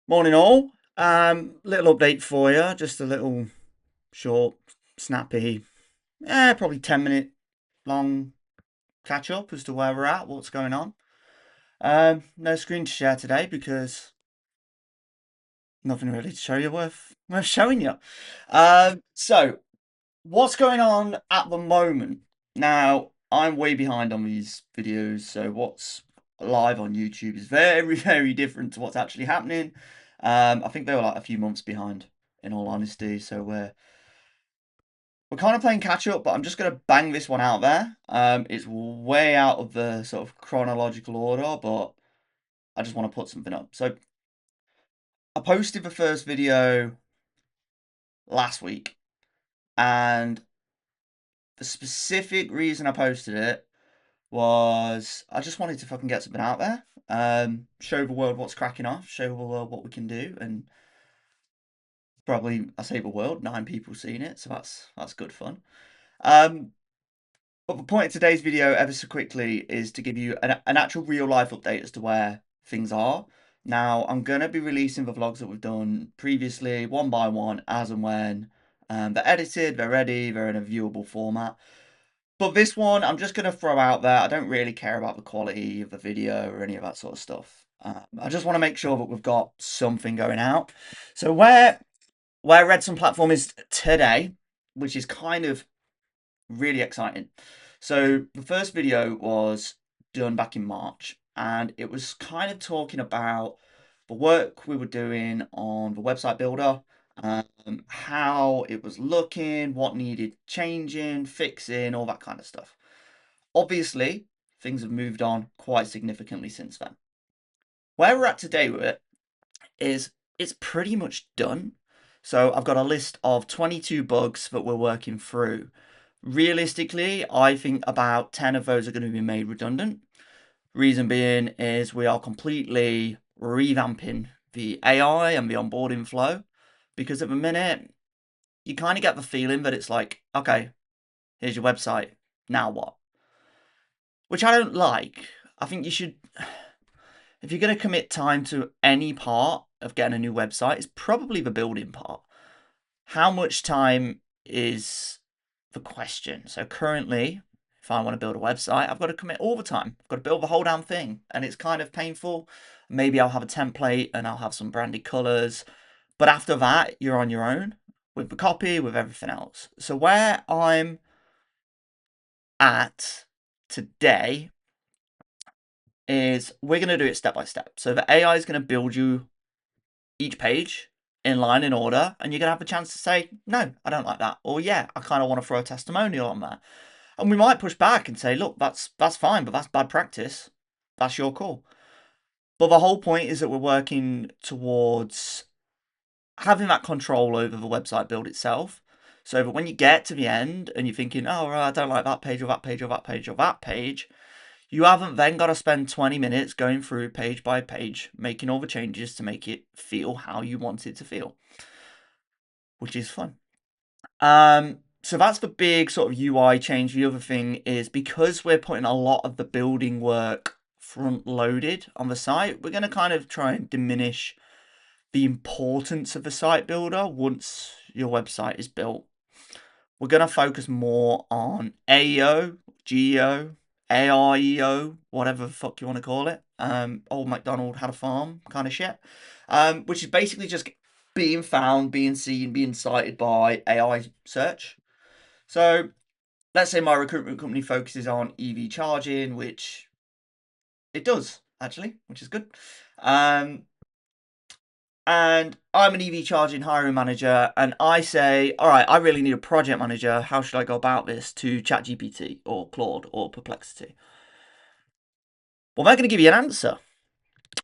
Morning all. Little update for you. Just a little short, snappy, probably 10-minute long catch up as to where we're at, what's going on. No screen to share today because nothing really to show you worth showing you. So what's going on at the moment? Now I'm way behind on these videos, so what's live on YouTube is very, very different to what's actually happening. I think they were like a few months behind, in all honesty. So we're kind of playing catch up, but I'm just gonna bang this one out there. It's way out of the sort of chronological order, but I just want to put something up. So I posted the first video last week, and the specific reason I posted it was I just wanted to fucking get something out there. Show the world what's cracking off, show the world what we can do, and probably I say the world, 9 people seen it, so that's good fun. Um, but the point of today's video, ever so quickly, is to give you an actual real life update as to where things are. Now, I'm gonna be releasing the vlogs that we've done previously, one by one, as and when. They're edited, they're ready, they're in a viewable format. But this one, I'm just going to throw out there. I don't really care about the quality of the video or any of that sort of stuff. I just want to make sure that we've got something going out. So where Redsun platform is today, which is kind of really exciting. So the first video was done back in March, and it was kind of talking about the work we were doing on the website builder, how it was looking, what needed changing, fixing, all that kind of stuff. Obviously, things have moved on quite significantly since then. Where we're at today with it is it's pretty much done. So I've got a list of 22 bugs that we're working through. Realistically, I think about 10 of those are going to be made redundant. Reason being is we are completely revamping the AI and the onboarding flow, because at the minute you kind of get the feeling that it's like, okay, here's your website, now what? Which I don't like. I think you should, if you're going to commit time to any part of getting a new website, it's probably the building part. How much time is the question? So currently, if I want to build a website, I've got to commit all the time. I've got to build the whole damn thing, and it's kind of painful. Maybe I'll have a template and I'll have some branded colors, but after that, you're on your own with the copy, with everything else. So where I'm at today is we're going to do it step by step. So the AI is going to build you each page in line in order, and you're going to have a chance to say, no, I don't like that. Or yeah, I kind of want to throw a testimonial on there. And we might push back and say, look, that's fine, but that's bad practice. That's your call. But the whole point is that we're working towards having that control over the website build itself. So that when you get to the end and you're thinking, oh, I don't like that page or that page or that page or that page, you haven't then got to spend 20 minutes going through page by page, making all the changes to make it feel how you want it to feel, which is fun. So that's the big sort of UI change. The other thing is, because we're putting a lot of the building work front loaded on the site, we're going to kind of try and diminish the importance of the site builder once your website is built. We're going to focus more on AEO, GEO, AIEO, whatever the fuck you want to call it. Old MacDonald had a farm kind of shit. Which is basically just being found, being seen, being cited by AI search. So let's say my recruitment company focuses on EV charging, which it does actually, which is good. And I'm an EV charging hiring manager, and I say, all right, I really need a project manager. How should I go about this to ChatGPT or Claude or Perplexity? Well, they're going to give you an answer.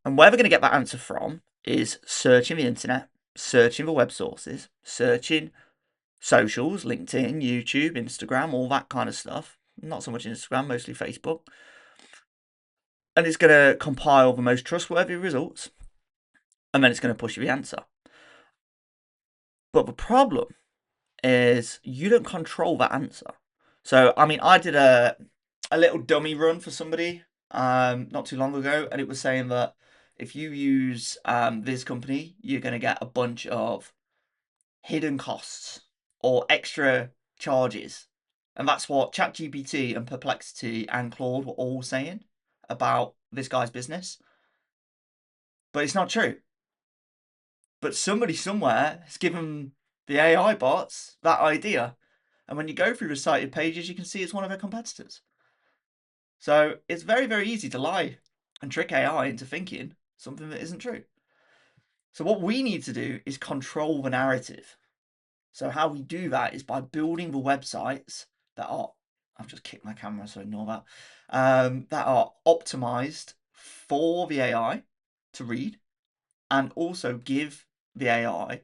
And where they're going to get that answer from is searching the internet, searching the web sources, searching socials, LinkedIn, YouTube, Instagram, all that kind of stuff. Not so much Instagram, mostly Facebook. And it's going to compile the most trustworthy results, and then it's going to push you the answer. But the problem is you don't control that answer. So, I mean, I did a little dummy run for somebody not too long ago, and it was saying that if you use this company, you're going to get a bunch of hidden costs or extra charges. And that's what ChatGPT and Perplexity and Claude were all saying about this guy's business. But it's not true. But somebody somewhere has given the AI bots that idea. And when you go through the cited pages, you can see it's one of their competitors. So it's very, very easy to lie and trick AI into thinking something that isn't true. So what we need to do is control the narrative. So how we do that is by building the websites that are, I've just kicked my camera, so ignore that, that are optimized for the AI to read, and also give the AI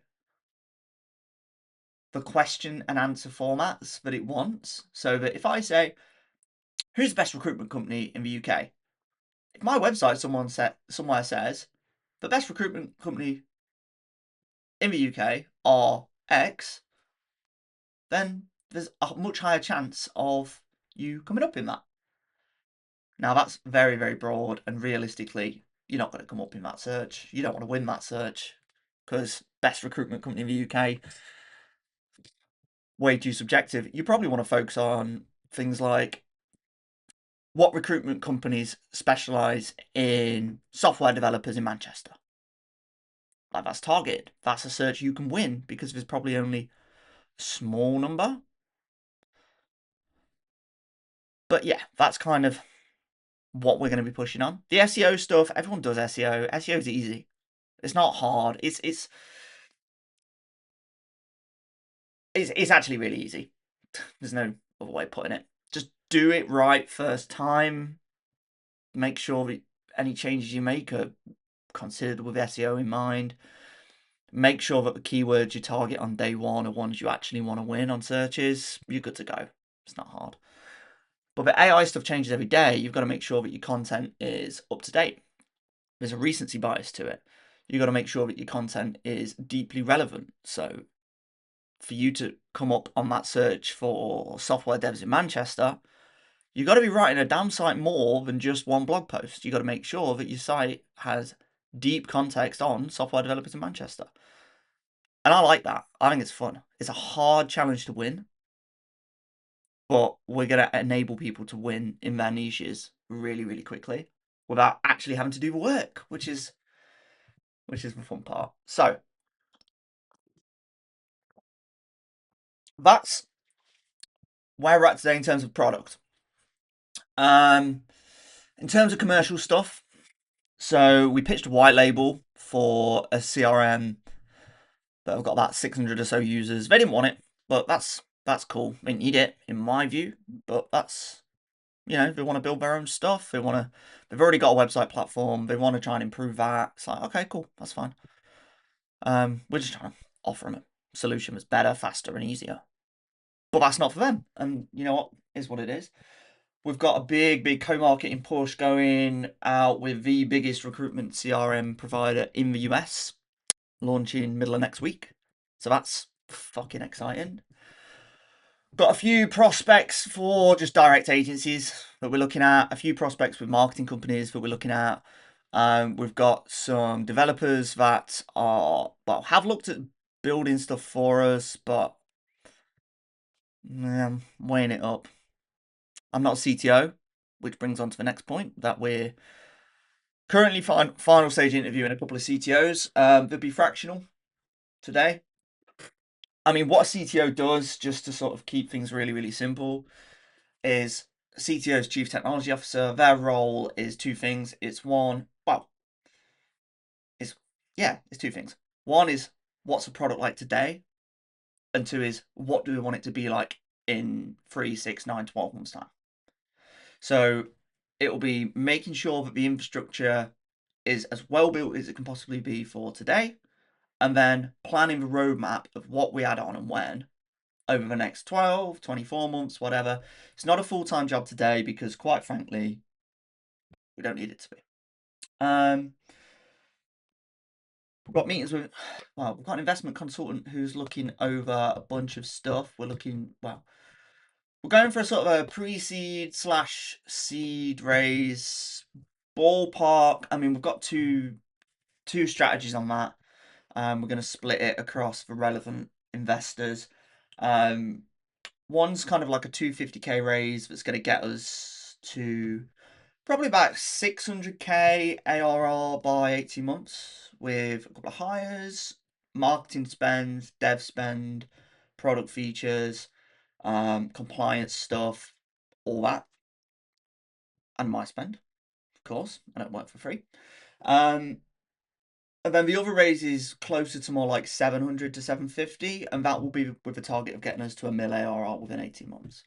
the question and answer formats that it wants. So that if I say, who's the best recruitment company in the UK? If my website somewhere says, the best recruitment company in the UK are X, then there's a much higher chance of you coming up in that. Now that's very, very broad, and realistically, you're not going to come up in that search. You don't want to win that search because best recruitment company in the UK, way too subjective. You probably want to focus on things like what recruitment companies specialize in software developers in Manchester. Like that's targeted. That's a search you can win because there's probably only a small number. But yeah, that's kind of what we're going to be pushing on. The SEO stuff, everyone does SEO. SEO is easy. It's not hard. It's actually really easy. There's no other way of putting it. Just do it right first time. Make sure that any changes you make are considered with SEO in mind. Make sure that the keywords you target on day one are ones you actually want to win on searches. You're good to go. It's not hard. But the AI stuff changes every day. You've got to make sure that your content is up to date. There's a recency bias to it. You've got to make sure that your content is deeply relevant. So for you to come up on that search for software devs in Manchester, you've got to be writing a damn sight more than just one blog post. You've got to make sure that your site has deep context on software developers in Manchester. And I like that. I think it's fun. It's a hard challenge to win, but we're going to enable people to win in their niches really, really quickly without actually having to do the work, which is the fun part. So that's where we're at today in terms of product. In terms of commercial stuff, so we pitched a white label for a CRM that have got about 600 or so users. They didn't want it, but that's cool. They need it, in my view, but that's, they want to build their own stuff. They've already got a website platform. They want to try and improve that. It's like, okay, cool, that's fine. We're just trying to offer them a solution that's better, faster, and easier. But that's not for them. And you know what? Is what it is. We've got a big co-marketing push going out with the biggest recruitment CRM provider in the US, launching middle of next week. So that's fucking exciting. Got a few prospects for just direct agencies that we're looking at, a few prospects with marketing companies that we're looking at. We've got some developers that have looked at building stuff for us, but I'm weighing it up. I'm not a CTO, which brings on to the next point that we're currently final stage interviewing a couple of CTOs. They'll be fractional today. I mean, what a CTO does, just to sort of keep things really, really simple, is CTO is Chief Technology Officer. Their role is two things. It's two things. One is what's the product like today, and two is what do we want it to be like in 3, 6, 9, 12 months time. So it will be making sure that the infrastructure is as well built as it can possibly be for today, and then planning the roadmap of what we add on and when over the next 12, 24 months, whatever. It's not a full-time job today because, quite frankly, we don't need it to be. We've got meetings with, we've got an investment consultant who's looking over a bunch of stuff. We're going for a sort of a pre-seed / seed raise ballpark. I mean, we've got two two strategies on that. We're going to split it across for relevant investors. One's kind of like a 250k raise that's going to get us to probably about 600k ARR by 18 months with a couple of hires, marketing spend, dev spend, product features, compliance stuff, all that, and my spend, of course. I don't work for free. And then the other raise is closer to more like 700 to 750, and that will be with the target of getting us to a mil ARR within 18 months.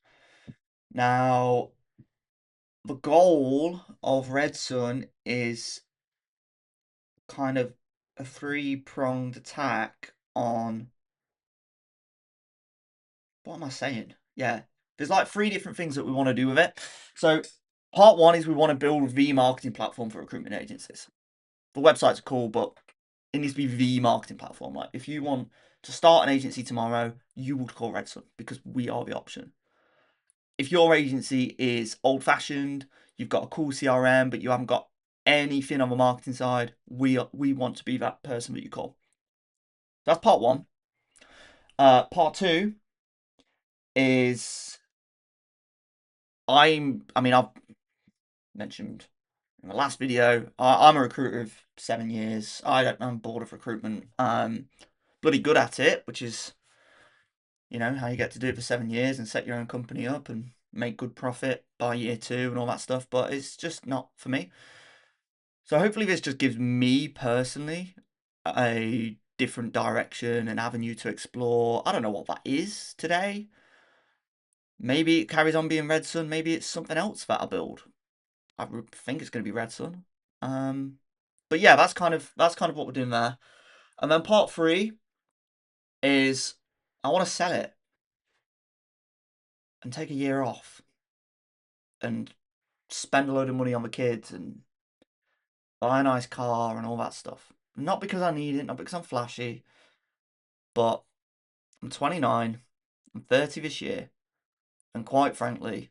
Now, the goal of Red Sun is kind of a three-pronged attack on, what am I saying? Yeah, there's like three different things that we want to do with it. So part one is we want to build the marketing platform for recruitment agencies. The websites are cool, but it needs to be the marketing platform. Like if you want to start an agency tomorrow, you would call Red Sun because we are the option. If your agency is old fashioned, you've got a cool CRM, but you haven't got anything on the marketing side, we want to be that person that you call. That's part one. Part two is I've mentioned in the last video, I'm a recruiter of 7 years. I'm bored of recruitment. Bloody good at it, which is, how you get to do it for 7 years and set your own company up and make good profit by year two and all that stuff. But it's just not for me. So hopefully this just gives me personally a different direction and avenue to explore. I don't know what that is today. Maybe it carries on being Red Sun. Maybe it's something else that I build. I think it's going to be Red Sun. But yeah, that's kind of what we're doing there. And then part three is I want to sell it and take a year off and spend a load of money on the kids and buy a nice car and all that stuff. Not because I need it, not because I'm flashy, but I'm 29, I'm 30 this year, and quite frankly,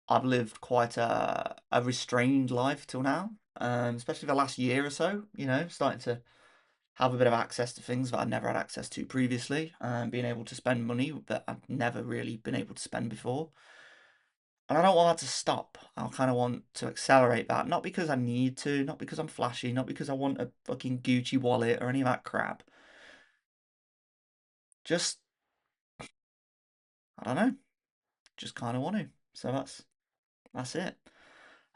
I've lived quite a restrained life till now, especially the last year or so, starting to have a bit of access to things that I'd never had access to previously, and being able to spend money that I've never really been able to spend before. And I don't want that to stop. I kind of want to accelerate that. Not because I need to, not because I'm flashy, not because I want a fucking Gucci wallet or any of that crap. Just, I don't know, just kind of want to. So that's it.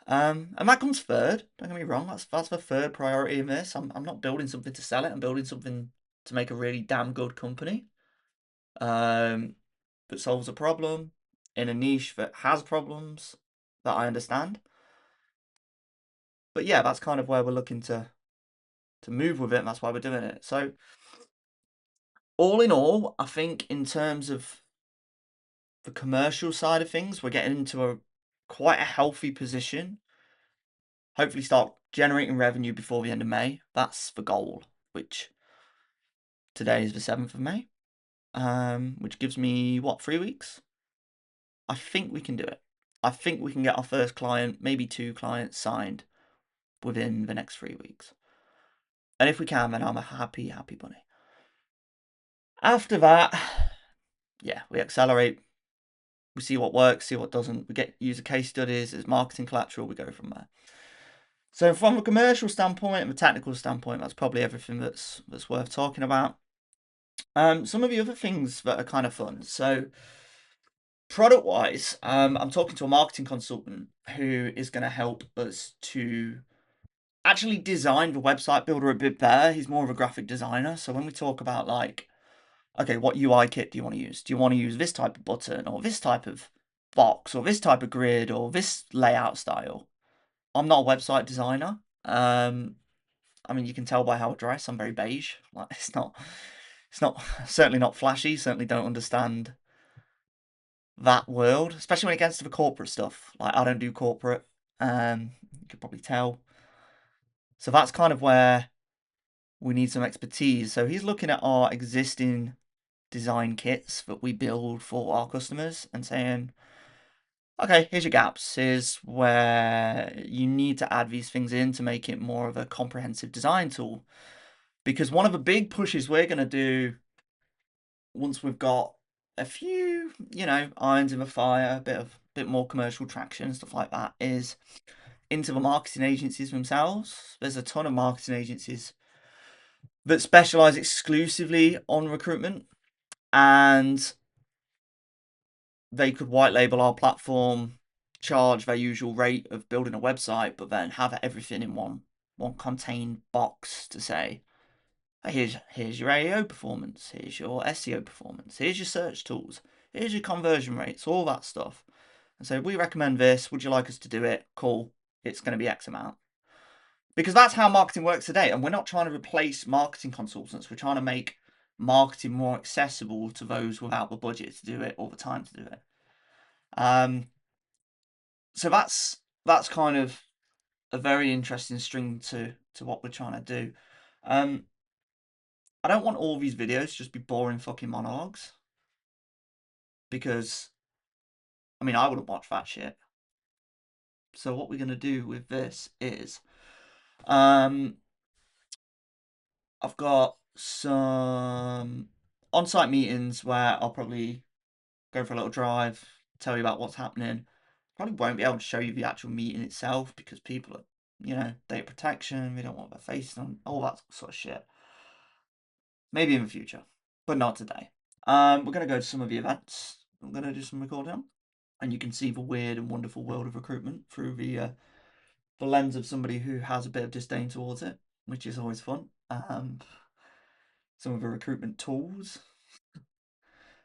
And that comes third. Don't get me wrong. That's the third priority in this. I'm not building something to sell it. I'm building something to make a really damn good company. That solves a problem in a niche that has problems that I understand. But yeah, that's kind of where we're looking to move with it, and that's why we're doing it. So all in all, I think in terms of the commercial side of things, we're getting into quite a healthy position. Hopefully start generating revenue before the end of May. That's the goal, which today is the 7th of May, which gives me, 3 weeks? I think we can do it. I think we can get our first client, maybe 2 clients signed within the next 3 weeks. And if we can, then I'm a happy, happy bunny. After that, yeah, we accelerate. We see what works, see what doesn't. We get user case studies as marketing collateral. We go from there. So from a commercial standpoint and a technical standpoint, that's probably everything that's worth talking about. Some of the other things that are kind of fun. So product-wise, I'm talking to a marketing consultant who is going to help us to actually design the website builder a bit better. He's more of a graphic designer. So when we talk about like, okay, what UI kit do you want to use? Do you want to use this type of button or this type of box or this type of grid or this layout style? I'm not a website designer. You can tell by how I dress. I'm very beige. Like it's not certainly not flashy. Certainly don't understand that world, especially when it gets to the corporate stuff. Like I don't do corporate. You could probably tell. So that's kind of where we need some expertise. So he's looking at our existing design kits that we build for our customers and saying, okay, here's your gaps. Here's where you need to add these things in to make it more of a comprehensive design tool. Because one of the big pushes we're going to do once we've got a few, irons in the fire, a bit more commercial traction, stuff like that, is into the marketing agencies themselves. There's a ton of marketing agencies that specialize exclusively on recruitment, and they could white label our platform, charge their usual rate of building a website, but then have everything in one contained box to say, here's your AEO performance, here's your SEO performance, here's your search tools, here's your conversion rates, all that stuff. And so we recommend this. Would you like us to do it? Cool. It's going to be X amount. Because that's how marketing works today. And we're not trying to replace marketing consultants. We're trying to make marketing more accessible to those without the budget to do it or the time to do it. So that's kind of a very interesting string to what we're trying to do. I don't want all these videos to just be boring fucking monologues, because I wouldn't watch that shit. So what we're gonna do with this is, I've got some on-site meetings where I'll probably go for a little drive, tell you about what's happening. Probably won't be able to show you the actual meeting itself because people are, data protection, they don't want their face on, all that sort of shit. Maybe in the future, but not today. We're going to go to some of the events. I'm going to do some recording, and you can see the weird and wonderful world of recruitment through the lens of somebody who has a bit of disdain towards it, which is always fun. Some of the recruitment tools,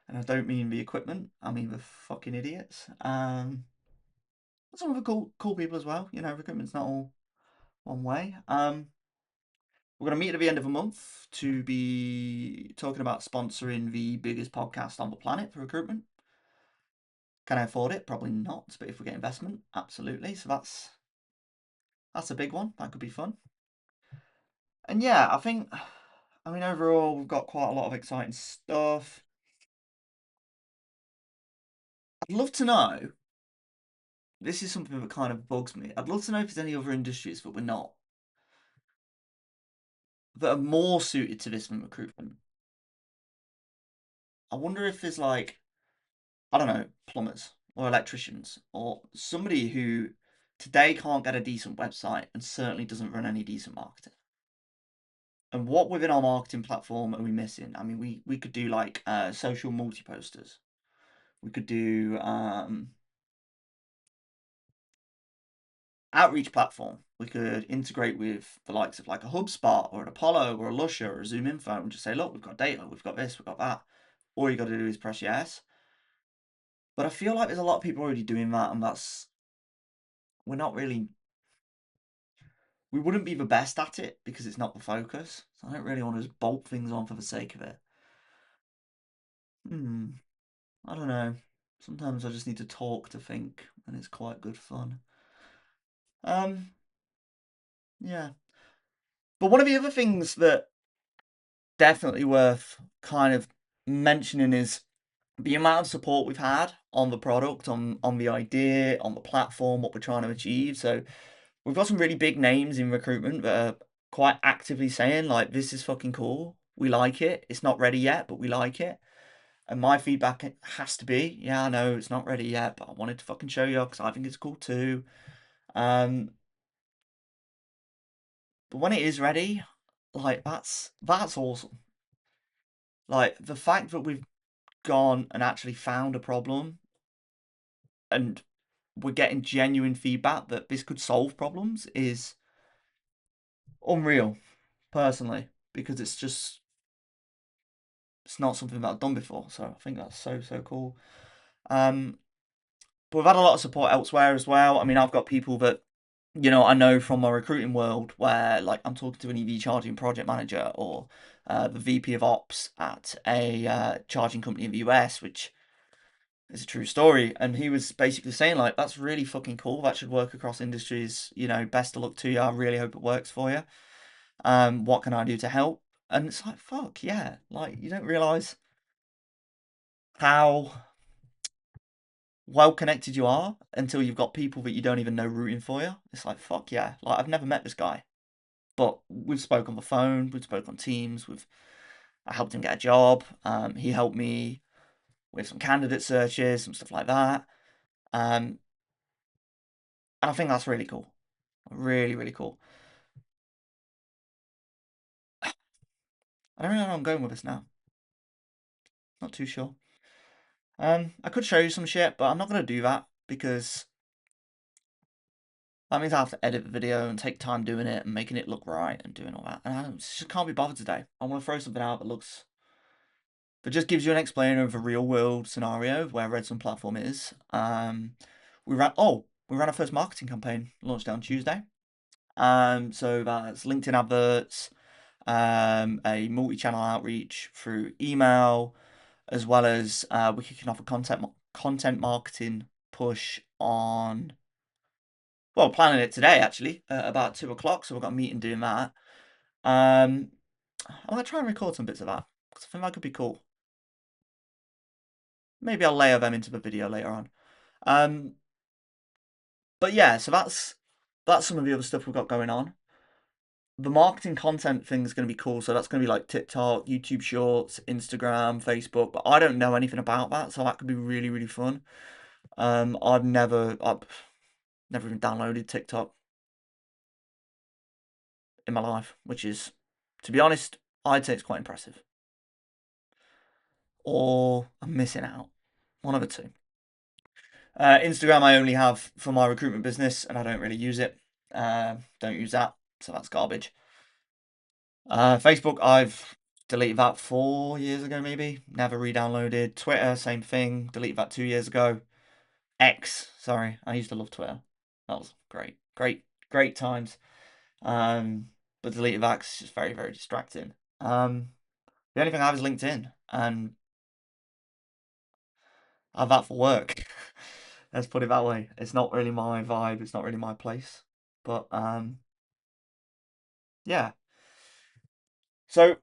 and I don't mean the equipment, I mean the fucking idiots. Some of the cool people as well. Recruitment's not all one way. We're going to meet at the end of the month to be talking about sponsoring the biggest podcast on the planet for recruitment. Can I afford it? Probably not, but if we get investment, absolutely. So that's a big one. That could be fun. And yeah, overall, we've got quite a lot of exciting stuff. I'd love to know, this is something that kind of bugs me. I'd love to know if there's any other industries that we're not, that are more suited to this than recruitment. I wonder if there's like, I don't know, plumbers or electricians or somebody who today can't get a decent website and certainly doesn't run any decent marketing. And what within our marketing platform are we missing? We could do like social multi-posters. We could do outreach platform. We could integrate with the likes of like a HubSpot or an Apollo or a Lusher or a Zoom Info and just say, look, we've got data, we've got this, we've got that. All you got to do is press yes. But I feel like there's a lot of people already doing that, and we're not really, we wouldn't be the best at it because it's not the focus. So I don't really want to just bolt things on for the sake of it. I don't know. Sometimes I just need to talk to think, and it's quite good fun. Um, yeah. But one of the other things that definitely worth kind of mentioning is the amount of support we've had on the product, on the idea, on the platform, what we're trying to achieve. So we've got some really big names in recruitment that are quite actively saying like, this is fucking cool. We like it. It's not ready yet, but we like it. And my feedback has to be, yeah, I know it's not ready yet, but I wanted to fucking show you because I think it's cool too. But when it is ready, like that's awesome. Like the fact that we've gone and actually found a problem, and we're getting genuine feedback that this could solve problems, is unreal, personally, because it's not something that I've done before. So I think that's so cool. But we've had a lot of support elsewhere as well. I've got people that, I know from my recruiting world where, like, I'm talking to an EV charging project manager or the VP of Ops at a charging company in the US, which is a true story. And he was basically saying, like, that's really fucking cool. That should work across industries. Best of luck to you. I really hope it works for you. What can I do to help? And it's like, fuck, yeah. Like, you don't realise how well connected you are until you've got people that you don't even know rooting for you. It's like, fuck yeah. Like, I've never met this guy, but we've spoke on the phone, we've spoke on Teams, I helped him get a job. He helped me with some candidate searches, some stuff like that. And I think that's really cool. Really, really cool. I don't really know where I'm going with this now. Not too sure. I could show you some shit, but I'm not gonna do that because that means I have to edit the video and take time doing it and making it look right and doing all that. And I just can't be bothered today. I want to throw something out that just gives you an explainer of a real world scenario of where Redstone platform is. We ran our first marketing campaign, launched it on Tuesday. So that's LinkedIn adverts, a multi-channel outreach through email, as well as we're kicking off a content marketing push on. Well, planning it today actually, about 2 o'clock. So we've got a meeting doing that. I might try and record some bits of that because I think that could be cool. Maybe I'll layer them into the video later on. But yeah, so that's some of the other stuff we've got going on. The marketing content thing is going to be cool. So that's going to be like TikTok, YouTube Shorts, Instagram, Facebook. But I don't know anything about that, so that could be really, really fun. I've never even downloaded TikTok in my life, which is, to be honest, I'd say it's quite impressive. Or I'm missing out. One of the two. Instagram I only have for my recruitment business, and I don't really use it. Don't use that, so that's garbage. Facebook I've deleted that 4 years ago, maybe. Never re-downloaded. Twitter, same thing. Deleted that 2 years ago. X, sorry, I used to love Twitter. That was great, great times. But deleted that 'cause it's just very, very distracting. The only thing I have is LinkedIn, and I have that for work. Let's put it that way. It's not really my vibe. It's not really my place. But yeah. So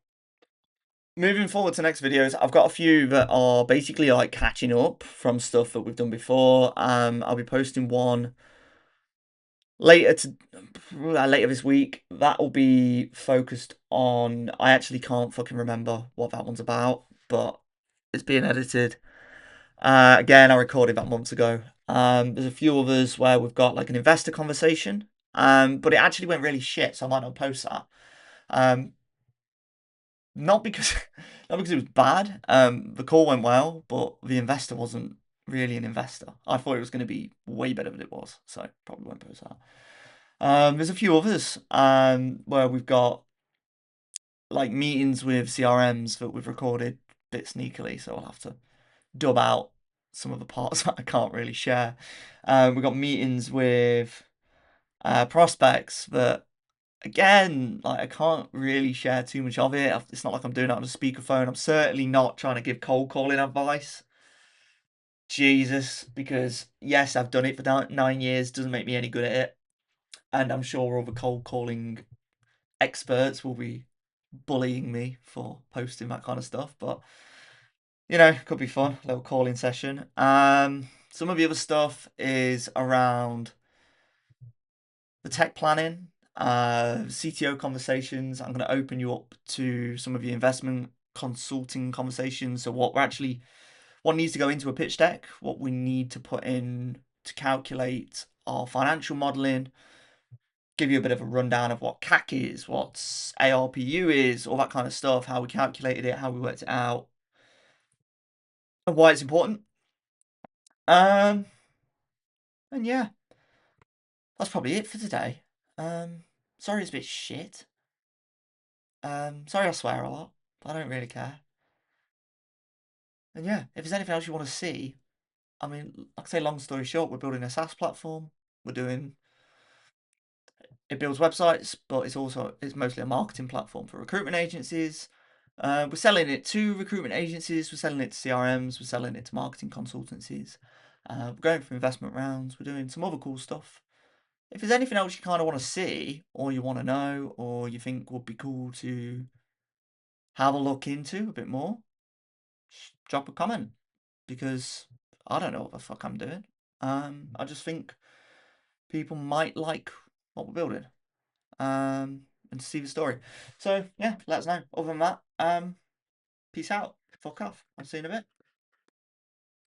moving forward to next videos, I've got a few that are basically like catching up from stuff that we've done before. I'll be posting one later this week. That will be focused on. I actually can't fucking remember what that one's about, but it's being edited. Again, I recorded that months ago. There's a few others where we've got like an investor conversation, but it actually went really shit, so I might not post that. Not because not because it was bad. The call went well, but the investor wasn't really an investor. I thought it was going to be way better than it was, so probably won't post that. There's a few others where we've got like meetings with CRMs that we've recorded a bit sneakily, so I'll have to dub out some of the parts that I can't really share. We've got meetings with prospects that, again, like I can't really share too much of it. It's not like I'm doing it on a speakerphone. I'm certainly not trying to give cold calling advice. Jesus, because yes, I've done it for 9 years, doesn't make me any good at it. And I'm sure all the cold calling experts will be bullying me for posting that kind of stuff. But could be fun, a little calling session. Some of the other stuff is around the tech planning, CTO conversations. I'm going to open you up to some of the investment consulting conversations. So what needs to go into a pitch deck, what we need to put in to calculate our financial modeling, give you a bit of a rundown of what CAC is, what ARPU is, all that kind of stuff, how we calculated it, how we worked it out, and why it's important. And yeah, that's probably it for today. Sorry it's a bit shit. Sorry I swear a lot, but I don't really care. And yeah, if there's anything else you want to see, I mean, like I say, long story short, we're building a SaaS platform. It builds websites, but it's mostly a marketing platform for recruitment agencies. We're selling it to recruitment agencies, we're selling it to CRMs, we're selling it to marketing consultancies. We're going for investment rounds, we're doing some other cool stuff. If there's anything else you kind of want to see, or you want to know, or you think would be cool to have a look into a bit more, just drop a comment, because I don't know what the fuck I'm doing. I just think people might like what we're building. And see the story. So yeah, let us know. Other than that, peace out. Fuck off. I'll see you in a bit.